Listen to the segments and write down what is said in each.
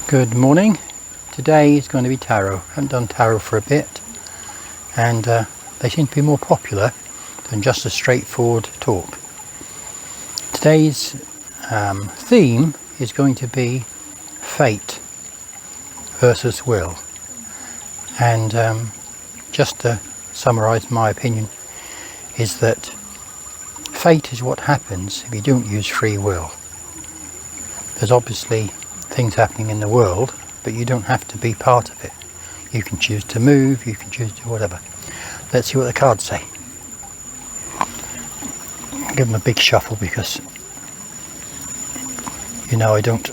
Good morning. Today is going to be tarot. I haven't done tarot for a bit, and they seem to be more popular than just a straightforward talk. Today's theme is going to be fate versus will, and just to summarise my opinion is that fate is what happens if you don't use free will. There's obviously things happening in the world, but you don't have to be part of it. You can choose to move, you can choose to do whatever. Let's see what the cards say. Give them a big shuffle because you know I don't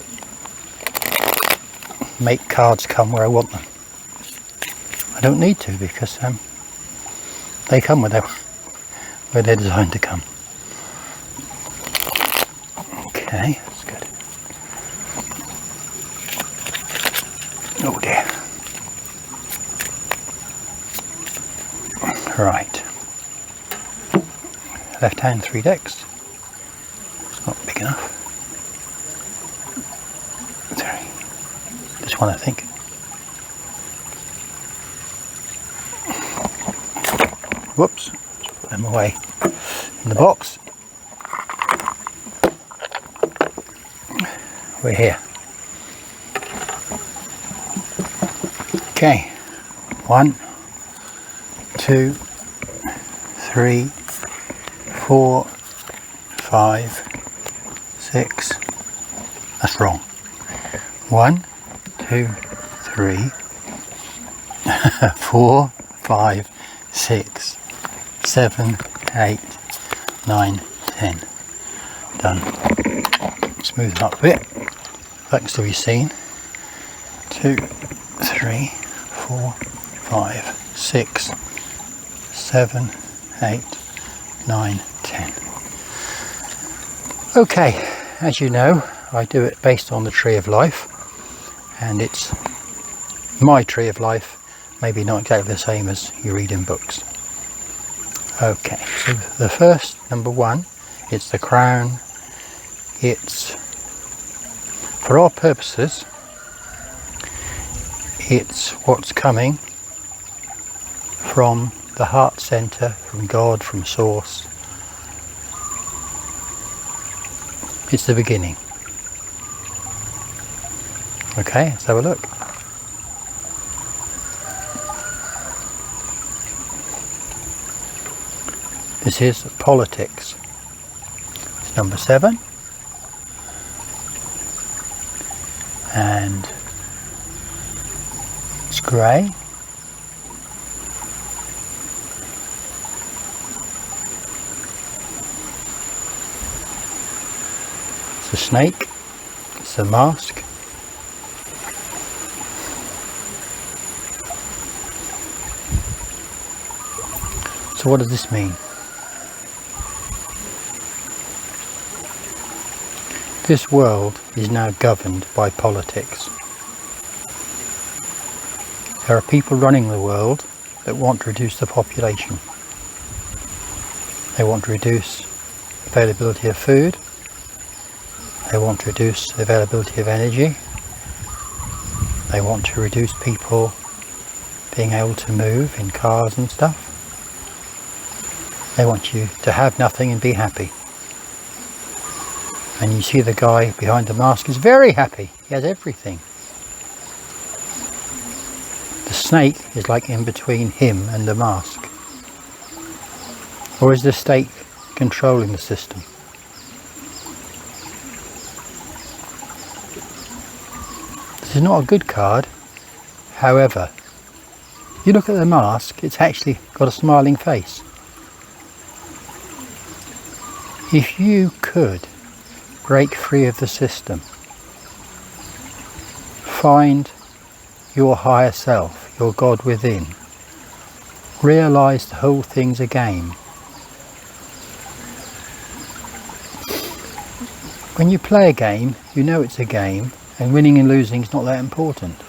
make cards come where I want them. I don't need to because they come where they're designed to come. Okay, that's good. Oh dear. Right. Left hand 3 decks. It's not big enough. 3. This one I think. Whoops. Let's put them away in the box. We're here. Okay, 1, 2, 3, 4, 5, 6. That's wrong. 1, 2, 3, 4, 5, 6, 7, 8, 9, 10. Done. Smooth it up a bit. That can still be seen. 2, 3, 4, 5, 6, 7, 8, 9, 10. Okay, as you know, I do it based on the Tree of Life, and it's my Tree of Life, maybe not exactly the same as you read in books. Okay, so the first, number 1, it's the crown. It's, for our purposes, it's what's coming from the heart center, from God, from Source. It's the beginning. Okay, let's have a look. This is politics. It's number 7. And it's grey. It's a snake. It's a mask. So what does this mean? This world is now governed by politics. There are people running the world that want to reduce the population. They want to reduce availability of food. They want to reduce the availability of energy. They want to reduce people being able to move in cars and stuff. They want you to have nothing and be happy. And you see the guy behind the mask is very happy. He has everything. The snake is like in between him and the mask. Or is the state controlling the system? This is not a good card. However, you look at the mask, it's actually got a smiling face. If you could break free of the system, find your higher self, your God within, realise the whole thing's a game. When you play a game, you know it's a game, and winning and losing is not that important.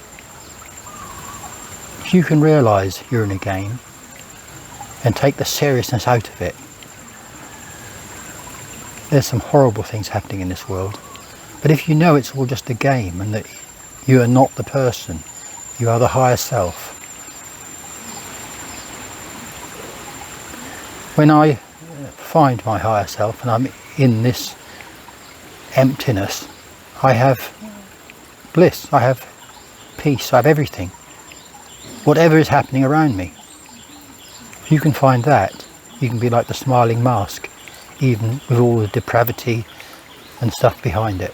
If you can realise you're in a game and take the seriousness out of it, there's some horrible things happening in this world. But if you know it's all just a game and that You are not the person. You are the higher self. When I find my higher self and I'm in this emptiness, I have bliss, I have peace, I have everything. Whatever is happening around me. If you can find that, you can be like the smiling mask, even with all the depravity and stuff behind it.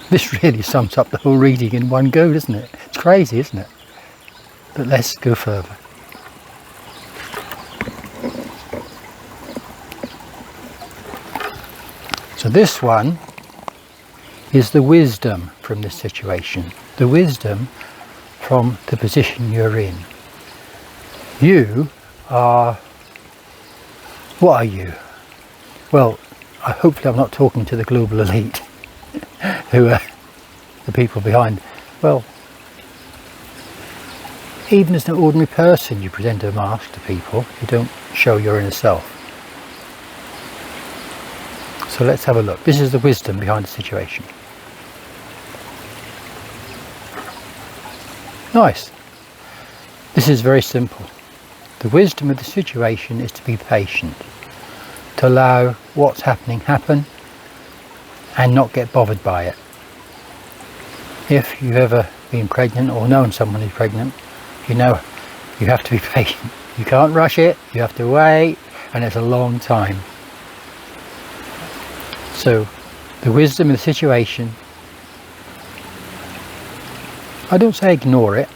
This really sums up the whole reading in one go, doesn't it? It's crazy, isn't it? But let's go further. So this one is the wisdom from this situation. The wisdom from the position you're in. You are... What are you? Well, hopefully I'm not talking to the global elite, who are the people behind. Well, even as an ordinary person, you present a mask to people. You don't show your inner self. So let's have a look. This is the wisdom behind the situation. Nice. This is very simple. The wisdom of the situation is to be patient, to allow what's happening happen and not get bothered by it. If you've ever been pregnant or known someone who's pregnant, you know you have to be patient. You can't rush it, you have to wait, and it's a long time. So the wisdom of the situation, I don't say ignore it,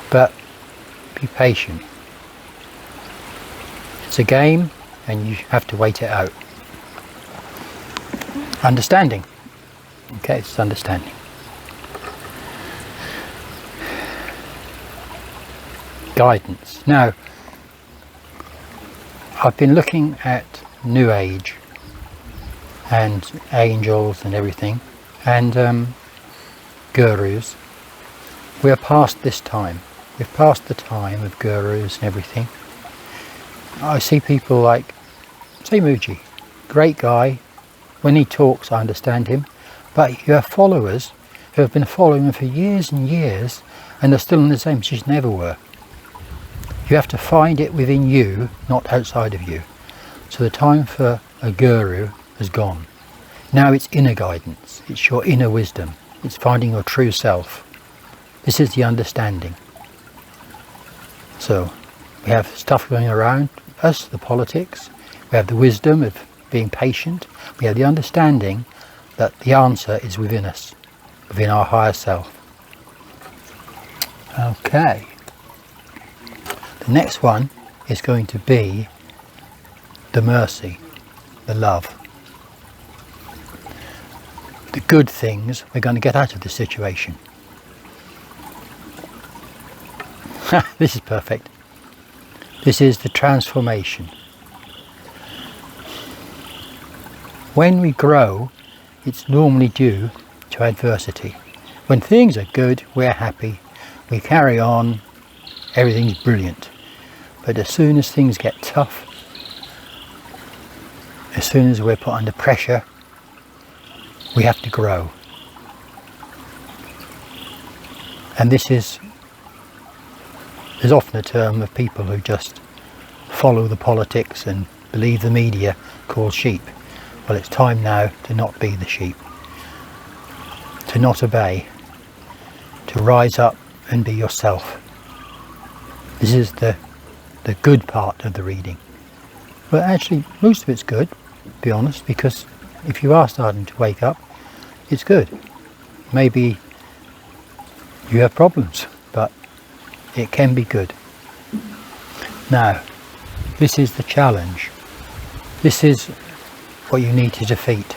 but be patient. It's a game and you have to wait it out. Understanding. Okay, it's understanding. Guidance. Now, I've been looking at New Age and angels and everything, and gurus. We're past this time. We've passed the time of gurus and everything. I see people like, say, Mooji, great guy. When he talks, I understand him. But you have followers who have been following him for years and years, and they're still in the same position they ever were. You have to find it within you, not outside of you. So the time for a guru has gone. Now it's inner guidance. It's your inner wisdom. It's finding your true self. This is the understanding. So we have stuff going around us, the politics. We have the wisdom of being patient. We have the understanding that the answer is within us, within our higher self. Okay. The next one is going to be the mercy, the love. The good things we're going to get out of this situation. This is perfect. This is the transformation. When we grow, it's normally due to adversity. When things are good, we're happy, we carry on, everything's brilliant. But as soon as things get tough, as soon as we're put under pressure, we have to grow. And there's often a term of people who just follow the politics and believe the media called sheep. Well, it's time now to not be the sheep, to not obey, to rise up and be yourself. This is the good part of the reading. Well, actually, most of it's good, to be honest, because if you are starting to wake up, it's good. Maybe you have problems, but it can be good. Now, this is the challenge. This is what you need to defeat.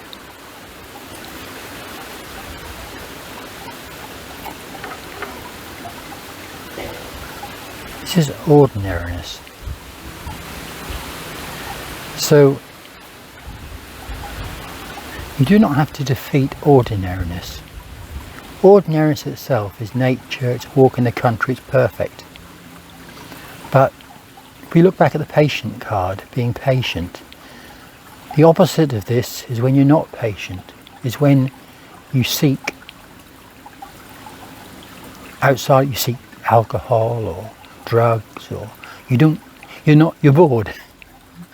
This is ordinariness. So, you do not have to defeat ordinariness. Ordinariness itself is nature, it's walk in the country, it's perfect. But if we look back at the patient card, being patient, the opposite of this is when you're not patient, is when you seek outside, you seek alcohol or drugs, or you're bored.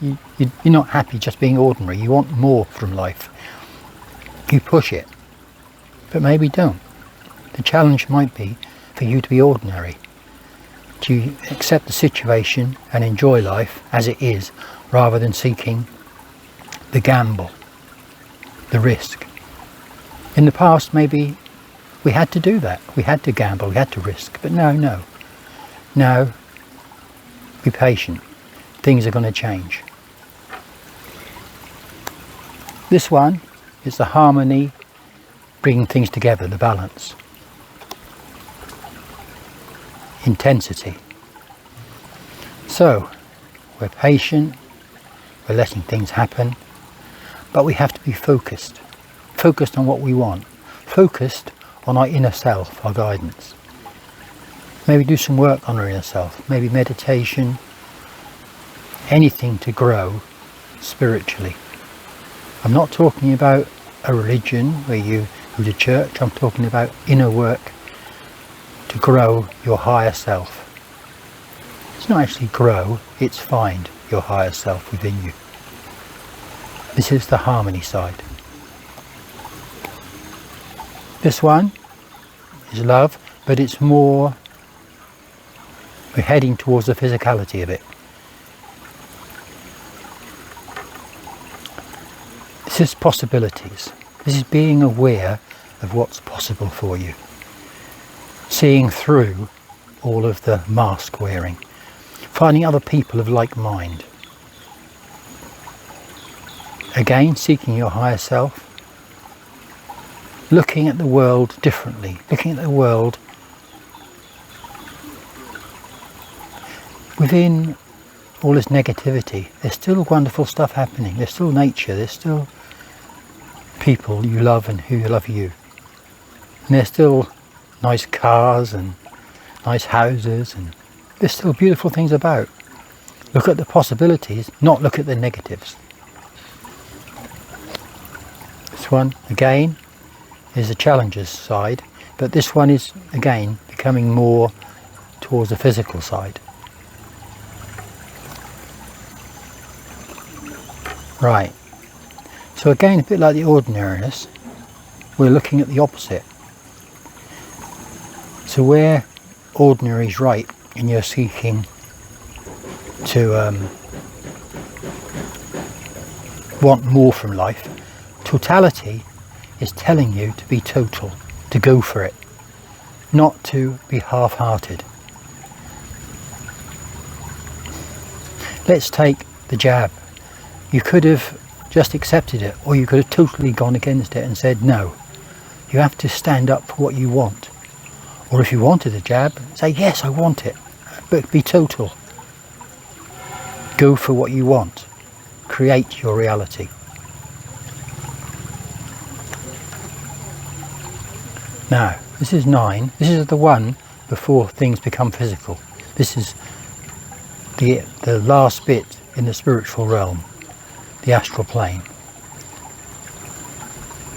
You're not happy just being ordinary. You want more from life. You push it, but maybe don't. The challenge might be for you to be ordinary, to accept the situation and enjoy life as it is, rather than seeking the gamble, the risk. In the past, maybe we had to do that. We had to gamble, we had to risk, but no. Now, be patient. Things are going to change. This one is the harmony, bringing things together, the balance. Intensity. So, we're patient, we're letting things happen, but we have to be focused. Focused on what we want. Focused on our inner self, our guidance. Maybe do some work on our inner self. Maybe meditation. Anything to grow spiritually. I'm not talking about a religion where you go to church. I'm talking about inner work to grow your higher self. It's not actually grow, it's find your higher self within you. This is the harmony side. This one is love, but it's more, we're heading towards the physicality of it. This is possibilities. This is being aware of what's possible for you. Seeing through all of the mask wearing. Finding other people of like mind. Again, seeking your higher self. Looking at the world differently. Looking at the world within all this negativity. There's still wonderful stuff happening. There's still nature. There's still people you love and who love you. And there's still nice cars and nice houses, and there's still beautiful things about. Look at the possibilities, not look at the negatives. This one, again, is the challenges side, but this one is, again, becoming more towards the physical side. Right. So again, a bit like the ordinariness, we're looking at the opposite. So where ordinary is right and you're seeking to want more from life, totality is telling you to be total, to go for it, not to be half-hearted. Let's take the jab. You could have just accepted it, or you could have totally gone against it and said no. You have to stand up for what you want. Or if you wanted a jab, say yes, I want it, but be total. Go for what you want. Create your reality. Now, this is 9. This is the one before things become physical. This is the last bit in the spiritual realm, the astral plane,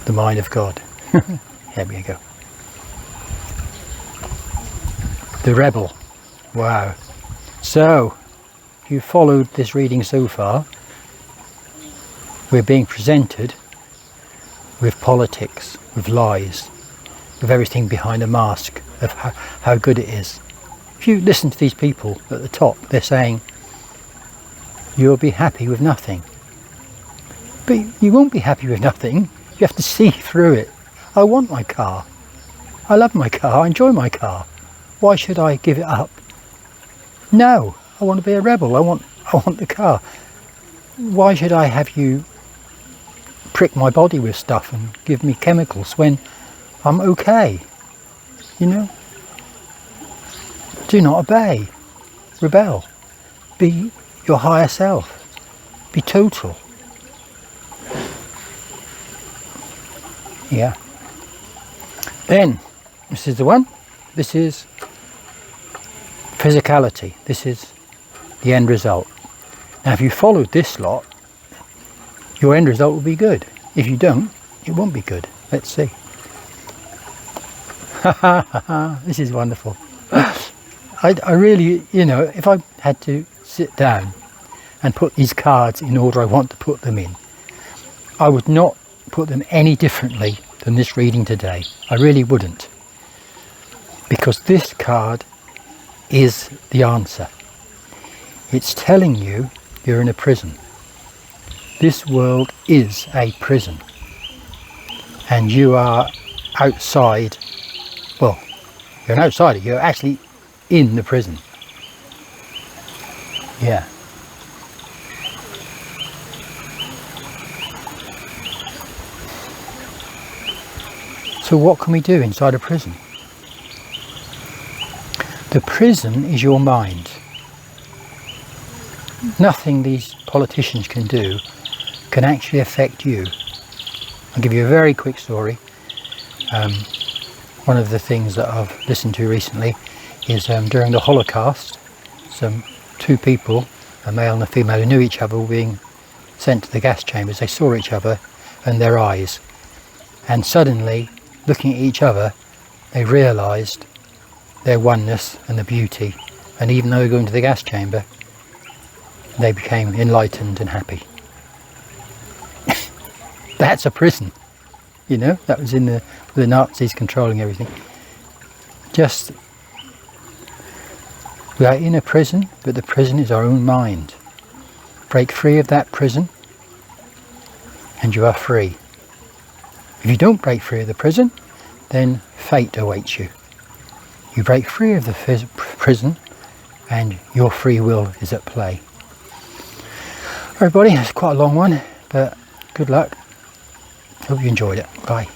the mind of God. Here we go. The rebel. Wow. So, if you followed this reading so far, we're being presented with politics, with lies, with everything behind a mask of how good it is. If you listen to these people at the top, they're saying, you'll be happy with nothing. But you won't be happy with nothing. You have to see through it. I want my car. I love my car. I enjoy my car. Why should I give it up? No, I want to be a rebel. I want the car. Why should I have you prick my body with stuff and give me chemicals when I'm okay? You know? Do not obey. Rebel. Be your higher self. Be total. Yeah. Then, this is the one. This is physicality. This is the end result. Now if you followed this lot, your end result will be good. If you don't, it won't be good. Let's see. This is wonderful. I really, you know, if I had to sit down and put these cards in order I want to put them in, I would not put them any differently than this reading today. I really wouldn't. Because this card is the answer. It's telling you you're in a prison. This world is a prison. And you are outside, well, you're an outsider, you're actually in the prison. Yeah. So what can we do inside a prison? The prison is your mind. Nothing these politicians can do can actually affect you. I'll give you a very quick story. One of the things that I've listened to recently is during the Holocaust, two people, a male and a female, who knew each other, were being sent to the gas chambers. They saw each other and their eyes, and suddenly, looking at each other, they realised their oneness and the beauty, and even though they were going to the gas chamber, they became enlightened and happy. That's a prison, you know. That was in the Nazis controlling everything. Just, we are in a prison, but the prison is our own mind. Break free of that prison and you are free. If you don't break free of the prison, then fate awaits you. You break free of the prison and your free will is at play. Everybody, it's quite a long one, but good luck. Hope you enjoyed it. Bye.